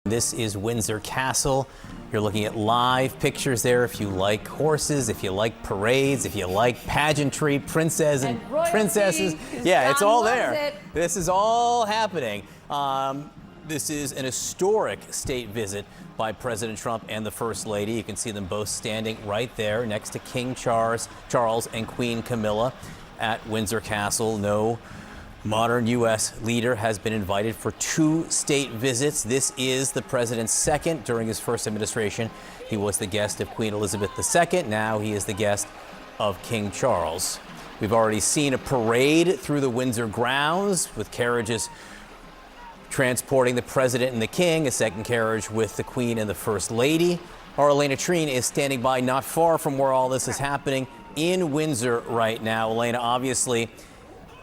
This is Windsor Castle. You're looking at live pictures there if you like horses, if you like parades, if you like pageantry, princes and princesses. Yeah, it's all there. This is all happening. This is an historic state visit by President Trump and the First Lady. You can see them both standing right there next to King Charles and Queen Camilla at Windsor Castle. No modern U.S. leader has been invited for 2 state visits. This is the president's second. During his first administration, he was the guest of Queen Elizabeth II. Now he is the guest of King Charles. We've already seen a parade through the Windsor grounds with carriages transporting the president and the king, a second carriage with the Queen and the First Lady. Our Elena Trine is standing by not far from where all this is happening in Windsor right now. Elena, obviously,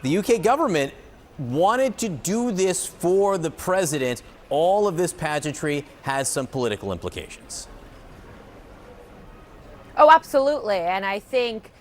the UK government wanted to do this for the president. All of this pageantry has some political implications. Oh, absolutely. And I think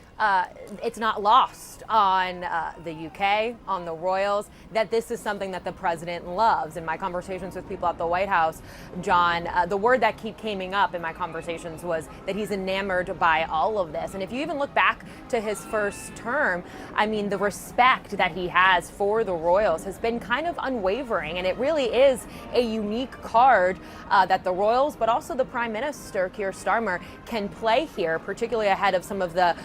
it's not lost on the UK, on the royals, that this is something that the president loves. In my conversations with people at the White House, John, the word that kept coming up in my conversations was that he's enamored by all of this. And if you even look back to his first term, I mean, the respect that he has for the royals has been kind of unwavering. And it really is a unique card that the royals, but also the Prime Minister, Keir Starmer, can play here, particularly ahead of some of the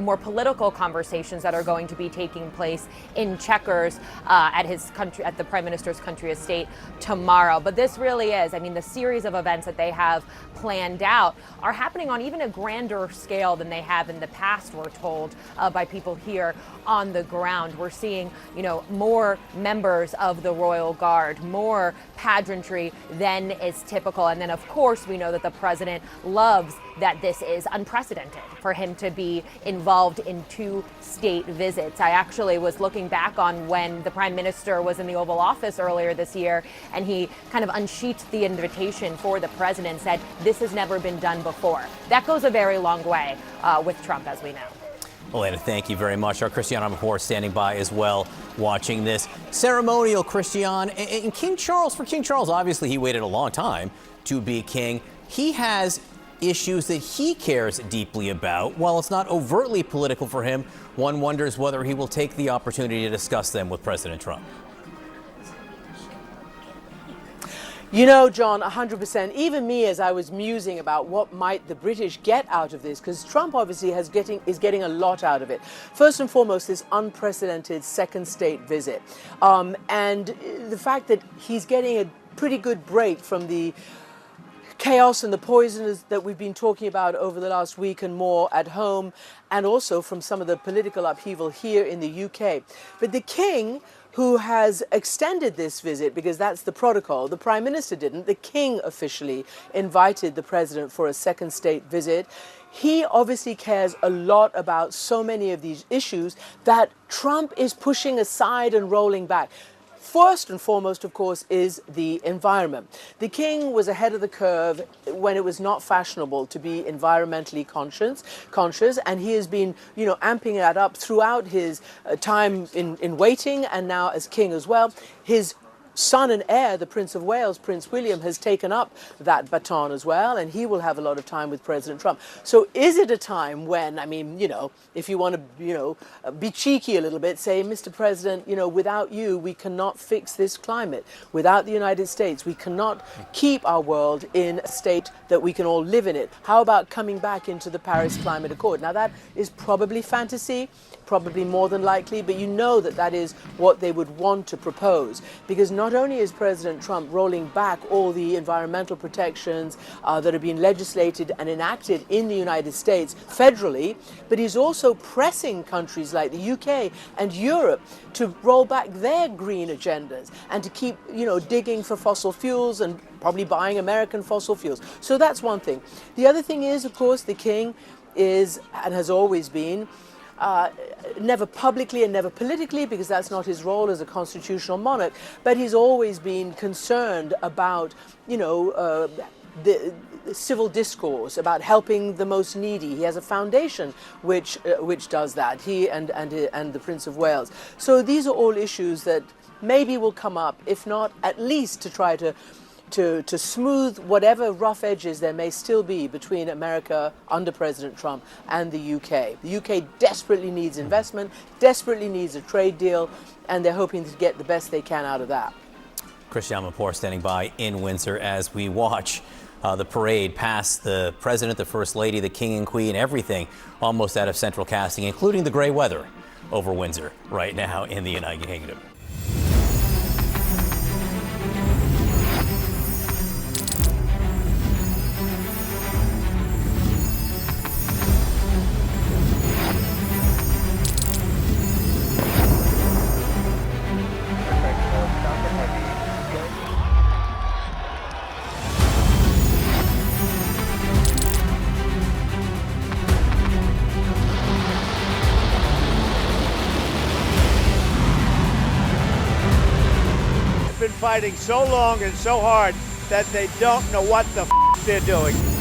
more political conversations that are going to be taking place in Chequers at the Prime Minister's country estate tomorrow. But this really is, I mean, the series of events that they have planned out are happening on even a grander scale than they have in the past, we're told by people here on the ground. We're seeing, more members of the Royal Guard, more pageantry than is typical. And then, of course, we know that the president loves that this is unprecedented for him to be involved in 2 state visits. I actually was looking back on when the Prime Minister was in the Oval Office earlier this year, and he kind of unsheathed the invitation for the president and said, this has never been done before. That goes a very long way with Trump, as we know. Elena, thank you very much. Our Christiane Amanpour standing by as well, watching this ceremonial, Christiane. And King Charles, obviously he waited a long time to be king. He has issues that he cares deeply about. While it's not overtly political for him, one wonders whether he will take the opportunity to discuss them with President Trump. John, 100%. Even me, as I was musing about what might the British get out of this, because Trump obviously is getting a lot out of it. First and foremost, this unprecedented second state visit. And the fact that he's getting a pretty good break from the chaos and the poisons that we've been talking about over the last week and more at home, and also from some of the political upheaval here in the UK. But the king, who has extended this visit, because that's the protocol. The Prime Minister didn't. The King officially invited the President for a second state visit. He obviously cares a lot about so many of these issues that Trump is pushing aside and rolling back. First and foremost, of course, is the environment. The king was ahead of the curve when it was not fashionable to be environmentally conscious, and he has been, amping that up throughout his time in waiting, and now as king as well. His son and heir, the Prince of Wales, Prince William, has taken up that baton as well, and he will have a lot of time with President Trump. So is it a time when, if you want to, be cheeky a little bit, say, Mr. President, without you, we cannot fix this climate. Without the United States, we cannot keep our world in a state that we can all live in it. How about coming back into the Paris Climate Accord? Now, that is probably fantasy, probably more than likely, but that is what they would want to propose, because not only is President Trump rolling back all the environmental protections that have been legislated and enacted in the United States federally, but he's also pressing countries like the UK and Europe to roll back their green agendas and to keep, digging for fossil fuels and probably buying American fossil fuels. So that's one thing. The other thing is, of course, the king is and has always been never publicly and never politically, because that's not his role as a constitutional monarch, but he's always been concerned about, the civil discourse, about helping the most needy. He has a foundation which does that, he and the Prince of Wales. So these are all issues that maybe will come up, if not at least to try to to smooth whatever rough edges there may still be between America under President Trump and the UK. The UK desperately needs investment, desperately needs a trade deal, and they're hoping to get the best they can out of that. Christiane Lepore standing by in Windsor as we watch the parade past the president, the first lady, the king and queen, everything almost out of central casting, including the gray weather over Windsor right now in the United Kingdom. Been fighting so long and so hard that they don't know what the they're doing.